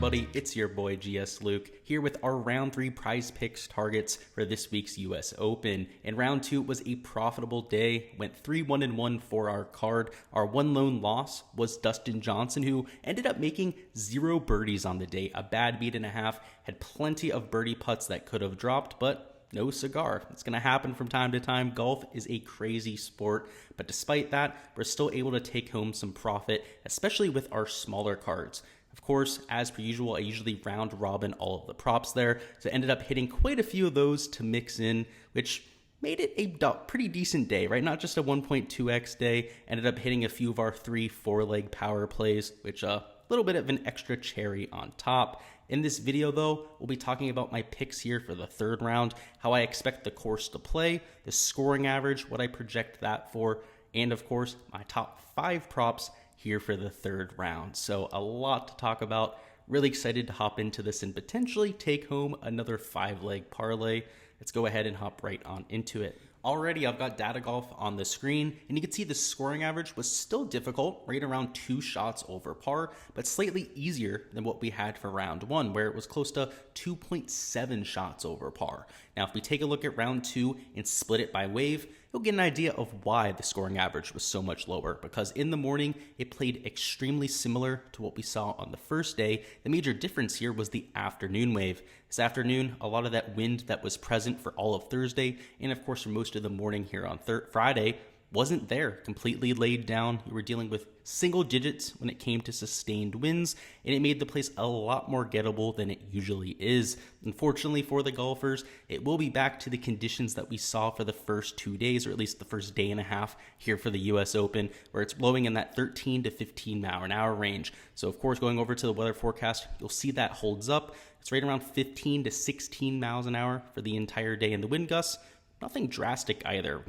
everybody? It's your boy Gsluke here with our round 3 prize picks targets for this week's US Open. In round 2, it was a profitable day, went 3-1-1 for our card. Our one lone loss was Dustin Johnson, who ended up making 0 birdies on the day, a bad beat and a half, had plenty of birdie putts that could have dropped, but no cigar. It's going to happen from time to time. Golf is a crazy sport, but despite that, we're still able to take home some profit, especially with our smaller cards. Of course, as per usual, I usually round robin all of the props there, so I ended up hitting quite a few of those to mix in, which made it a pretty decent day, right? Not just a 1.2x day. Ended up hitting a few of our 3-4 leg power plays, which a little bit of an extra cherry on top. In this video, though, we'll be talking about my picks here for the third round, how I expect the course to play, the scoring average, what I project that for, and of course, my top 5 props here for the third round. So a lot to talk about. Really excited to hop into this and potentially take home another 5-leg parlay. Let's go ahead and hop right on into it. Already, I've got Data Golf on the screen, and you can see the scoring average was still difficult, right around 2 shots over par, but slightly easier than what we had for round 1, where it was close to 2.7 shots over par. Now, if we take a look at round 2 and split it by wave, you'll get an idea of why the scoring average was so much lower, because in the morning, it played extremely similar to what we saw on the first day. The major difference here was the afternoon wave. This afternoon, a lot of that wind that was present for all of Thursday, and of course for most of the morning here on Friday, wasn't there, completely laid down. You were dealing with single digits when it came to sustained winds, and it made the place a lot more gettable than it usually is. Unfortunately for the golfers, it will be back to the conditions that we saw for the first 2 days, or at least the first day and a half here for the US Open, where it's blowing in that 13 to 15 mile an hour range. So of course, going over to the weather forecast, you'll see that holds up. It's right around 15 to 16 miles an hour for the entire day, and the wind gusts, nothing drastic either,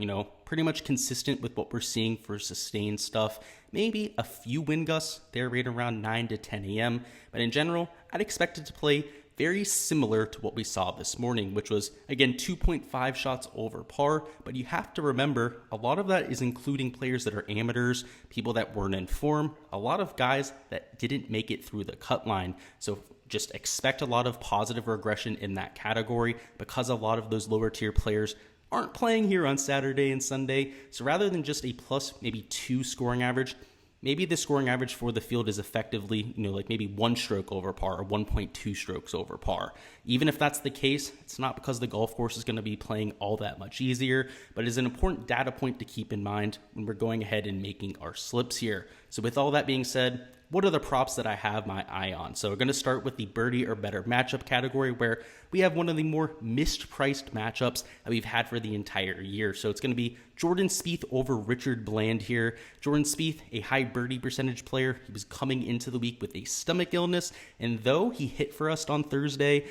pretty much consistent with what we're seeing for sustained stuff. Maybe a few wind gusts, they're right around 9 to 10 a.m. But in general, I'd expect it to play very similar to what we saw this morning, which was, again, 2.5 shots over par. But you have to remember, a lot of that is including players that are amateurs, people that weren't in form, a lot of guys that didn't make it through the cut line. So just expect a lot of positive regression in that category, because a lot of those lower tier players aren't playing here on Saturday and Sunday. So rather than just a plus maybe 2 scoring average, maybe the scoring average for the field is effectively, like maybe 1 stroke over par or 1.2 strokes over par. Even if that's the case, it's not because the golf course is going to be playing all that much easier, but it is an important data point to keep in mind when we're going ahead and making our slips here. So with all that being said, what are the props that I have my eye on? So we're going to start with the birdie or better matchup category, where we have one of the more mispriced matchups that we've had for the entire year. So it's going to be Jordan Spieth over Richard Bland here. Jordan Spieth, a high birdie percentage player. He was coming into the week with a stomach illness, and though he hit for us on Thursday,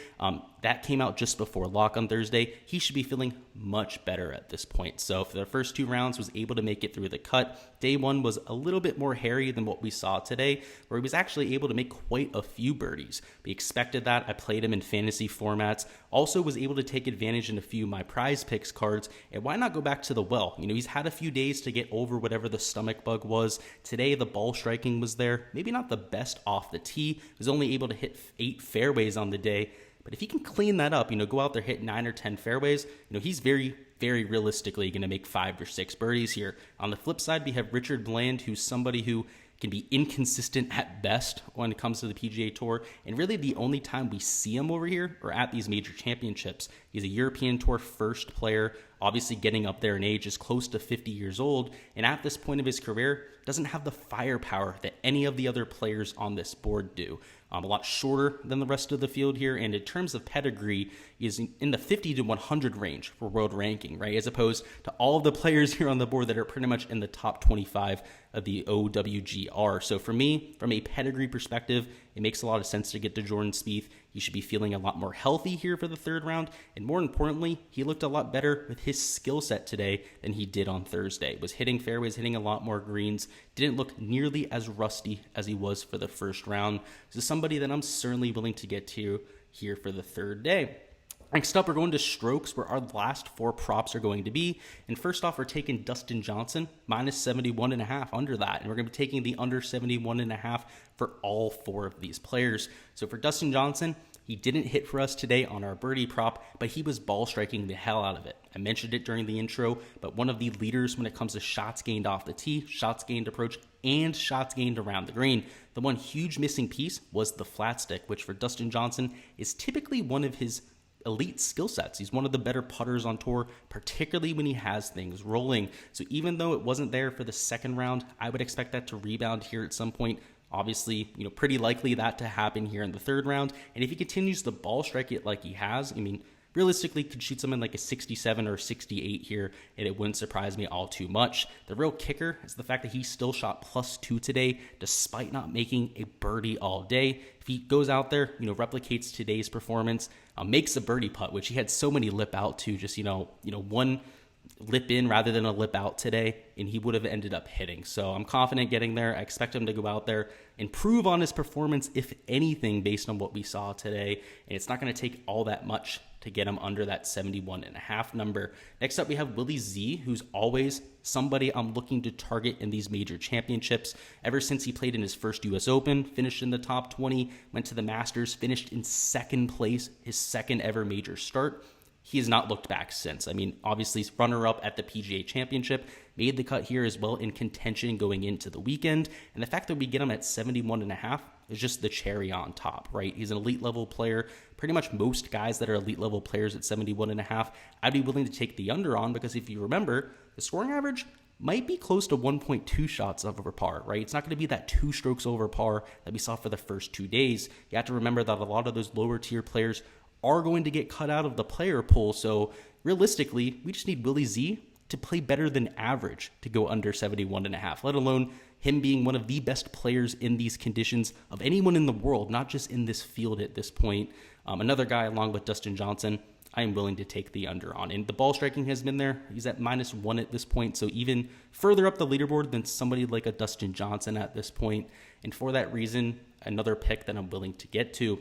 that came out just before lock on Thursday, he should be feeling much better at this point. So for the first 2 rounds, was able to make it through the cut. Day 1 was a little bit more hairy than what we saw today, where he was actually able to make quite a few birdies. We expected that. I played him in fantasy formats. Also was able to take advantage in a few of my prize picks cards. And why not go back to the well? He's had a few days to get over whatever the stomach bug was. Today, the ball striking was there. Maybe not the best off the tee. Was only able to hit 8 fairways on the day. But if he can clean that up, go out there, hit 9 or 10 fairways, he's very, very realistically going to make 5 or 6 birdies here. On the flip side, we have Richard Bland, who's somebody who can be inconsistent at best when it comes to the PGA Tour, and really the only time we see him over here are at these major championships. He's a European Tour first player, obviously getting up there in age, is close to 50 years old, and at this point of his career, doesn't have the firepower that any of the other players on this board do. A lot shorter than the rest of the field here, and in terms of pedigree, is in the 50 to 100 range for world ranking, right? As opposed to all of the players here on the board that are pretty much in the top 25 of the OWGR. So for me, from a pedigree perspective, it makes a lot of sense to get to Jordan Spieth. He should be feeling a lot more healthy here for the third round, and more importantly, he looked a lot better with his skill set today than he did on Thursday. Was hitting fairways, hitting a lot more greens, didn't look nearly as rusty as he was for the first round. This is somebody that I'm certainly willing to get to here for the third day. Next up, we're going to strokes, where our last 4 props are going to be. And first off, we're taking Dustin Johnson, minus 71.5 under that. And we're going to be taking the under 71.5 for all 4 of these players. So for Dustin Johnson, he didn't hit for us today on our birdie prop, but he was ball striking the hell out of it. I mentioned it during the intro, but one of the leaders when it comes to shots gained off the tee, shots gained approach, and shots gained around the green. The one huge missing piece was the flat stick, which for Dustin Johnson is typically one of his elite skill sets. He's one of the better putters on tour, particularly when he has things rolling. So even though it wasn't there for the second round, I would expect that to rebound here at some point. Obviously, pretty likely that to happen here in the third round. And if he continues to ball strike it like he has, realistically could shoot something like a 67 or 68 here, and it wouldn't surprise me all too much. The real kicker is the fact that he still shot +2 today, despite not making a birdie all day. If he goes out there, replicates today's performance, makes a birdie putt, which he had so many lip out to, just, one lip in rather than a lip out today, and he would have ended up hitting. So I'm confident getting there. I expect him to go out there, improve on his performance, if anything, based on what we saw today. And it's not going to take all that much to get him under that 71.5 number. Next up, we have Willie Z, who's always somebody I'm looking to target in these major championships. Ever since he played in his first U.S. Open, finished in the top 20, went to the Masters, finished in second place, his second ever major start. He has not looked back since. Obviously, runner-up at the PGA Championship, made the cut here as well in contention going into the weekend. And the fact that we get him at 71.5 is just the cherry on top, right? He's an elite level player. Pretty much most guys that are elite level players at 71.5, I'd be willing to take the under on, because if you remember, the scoring average might be close to 1.2 shots over par, right? It's not going to be that 2 strokes over par that we saw for the first 2 days. You have to remember that a lot of those lower tier players are going to get cut out of the player pool. So realistically, we just need Willie Z to play better than average to go under 71.5, let alone him being one of the best players in these conditions of anyone in the world, not just in this field at this point. Another guy along with Dustin Johnson, I am willing to take the under on. And the ball striking has been there. He's at -1 at this point, so even further up the leaderboard than somebody like a Dustin Johnson at this point. And for that reason, another pick that I'm willing to get to.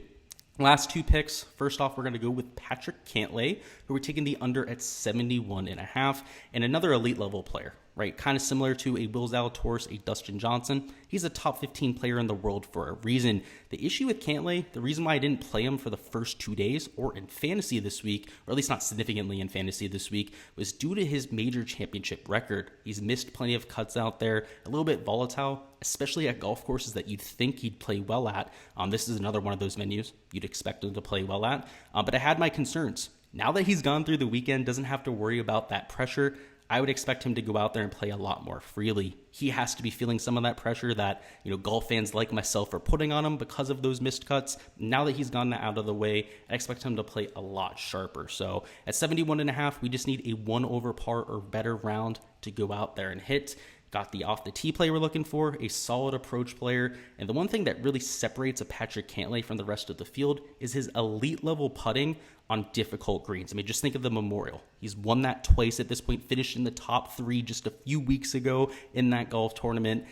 Last 2 picks. First off, we're going to go with Patrick Cantley, who we're taking the under at 71.5, and another elite level player, right? Kind of similar to a Will Zalatoris, a Dustin Johnson. He's a top 15 player in the world for a reason. The issue with Cantley, the reason why I didn't play him for the first 2 days or in fantasy this week, or at least not significantly in fantasy this week, was due to his major championship record. He's missed plenty of cuts out there, a little bit volatile, especially at golf courses that you'd think he'd play well at. This is another one of those venues you'd expect him to play well at. But I had my concerns. Now that he's gone through the weekend, doesn't have to worry about that pressure, I would expect him to go out there and play a lot more freely. He has to be feeling some of that pressure that, golf fans like myself are putting on him because of those missed cuts. Now that he's gotten that out of the way, I expect him to play a lot sharper. So at 71.5, we just need a 1 over par or better round to go out there and hit. Got the off the tee play we're looking for, a solid approach player, and the one thing that really separates a Patrick Cantley from the rest of the field is his elite level putting on difficult greens. Just think of the Memorial. He's won that twice at this point, finished in the top 3 just a few weeks ago in that golf tournament.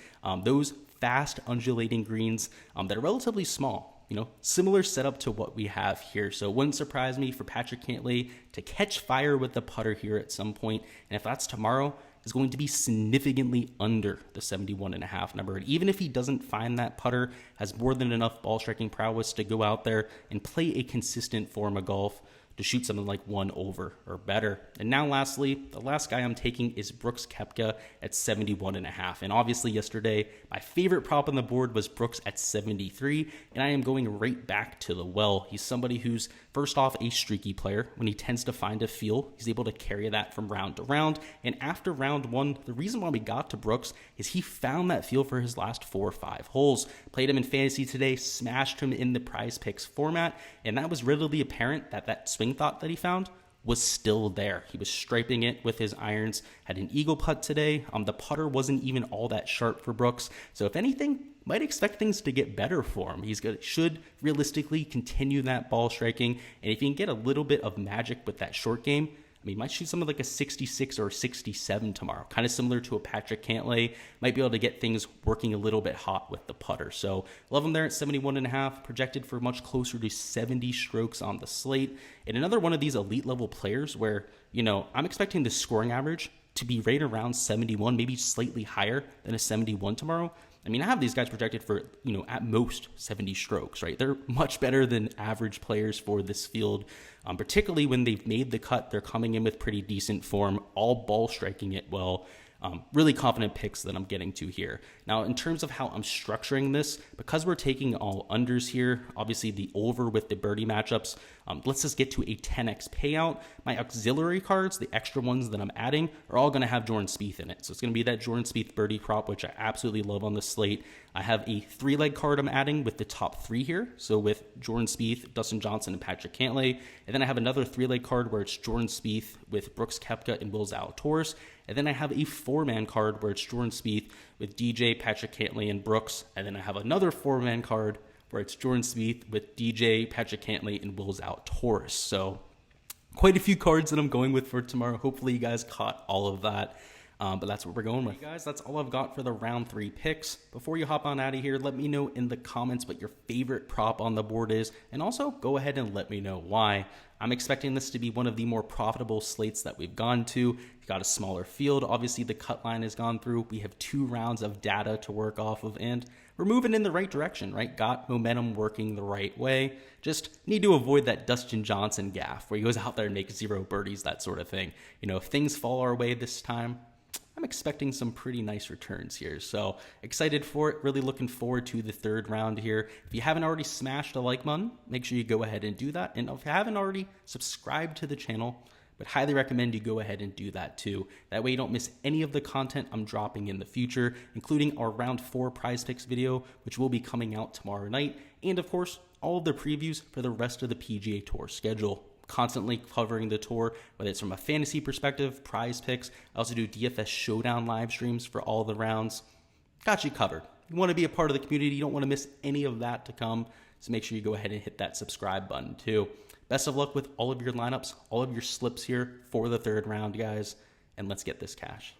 Those fast undulating greens that are relatively small, similar setup to what we have here. So it wouldn't surprise me for Patrick Cantley to catch fire with the putter here at some point. And if that's tomorrow, is going to be significantly under the 71.5 number. And even if he doesn't find that putter, has more than enough ball striking prowess to go out there and play a consistent form of golf to shoot something like 1 over or better. And now lastly, the last guy I'm taking is Brooks Kepka at 71.5. And obviously yesterday, my favorite prop on the board was Brooks at 73, and I am going right back to the well. He's somebody who's, first off, a streaky player. When he tends to find a feel, he's able to carry that from round to round. And after round 1, the reason why we got to Brooks is he found that feel for his last 4 or 5 holes. Played him in fantasy today, smashed him in the prize picks format, and that was readily apparent that swing thought that he found was still there. He was striping it with his irons, had an eagle putt today. The putter wasn't even all that sharp for Brooks. So if anything, might expect things to get better for him. Should realistically continue that ball striking. And if he can get a little bit of magic with that short game, I mean, might shoot something like a 66 or 67 tomorrow, kind of similar to a Patrick Cantley. Might be able to get things working a little bit hot with the putter. So love him there at 71.5, projected for much closer to 70 strokes on the slate. And another one of these elite level players where, I'm expecting the scoring average to be right around 71, maybe slightly higher than a 71 tomorrow. I mean, I have these guys projected for, at most 70 strokes, right? They're much better than average players for this field, particularly when they've made the cut. They're coming in with pretty decent form, all ball striking it well. Really confident picks that I'm getting to here. Now, in terms of how I'm structuring this, because we're taking all unders here, obviously the over with the birdie matchups, let's just get to a 10x payout. My auxiliary cards, the extra ones that I'm adding, are all going to have Jordan Spieth in it. So it's going to be that Jordan Spieth birdie prop, which I absolutely love on the slate. I have a 3-leg card I'm adding with the top 3 here. So with Jordan Spieth, Dustin Johnson, and Patrick Cantley. And then I have another 3-leg card where it's Jordan Spieth with Brooks Koepka and Will Zalatoris. And then I have a 4-man card where it's Jordan Spieth with DJ, Patrick Cantley, and Brooks. And then I have another 4-man card where it's Jordan Spieth with DJ, Patrick Cantley, and Will Zalatoris. So quite a few cards that I'm going with for tomorrow. Hopefully you guys caught all of that. But that's what we're going with. Hey guys, that's all I've got for the round 3 picks. Before you hop on out of here, let me know in the comments what your favorite prop on the board is. And also go ahead and let me know why. I'm expecting this to be one of the more profitable slates that we've gone to. We've got a smaller field. Obviously, the cut line has gone through. We have 2 rounds of data to work off of, and we're moving in the right direction, right? Got momentum working the right way. Just need to avoid that Dustin Johnson gaffe where he goes out there and makes 0 birdies, that sort of thing. If things fall our way this time, I'm expecting some pretty nice returns here. So excited for it. Really looking forward to the 3rd round here. If you haven't already smashed a like button, make sure you go ahead and do that. And if you haven't already subscribed to the channel, would highly recommend you go ahead and do that too. That way you don't miss any of the content I'm dropping in the future, including our round 4 prize picks video, which will be coming out tomorrow night. And of course, all of the previews for the rest of the PGA Tour schedule. Constantly covering the tour, whether it's from a fantasy perspective, prize picks. I also do DFS Showdown live streams for all the rounds. Got you covered. You want to be a part of the community. You don't want to miss any of that to come. So make sure you go ahead and hit that subscribe button too. Best of luck with all of your lineups, all of your slips here for the 3rd round, guys. And let's get this cash.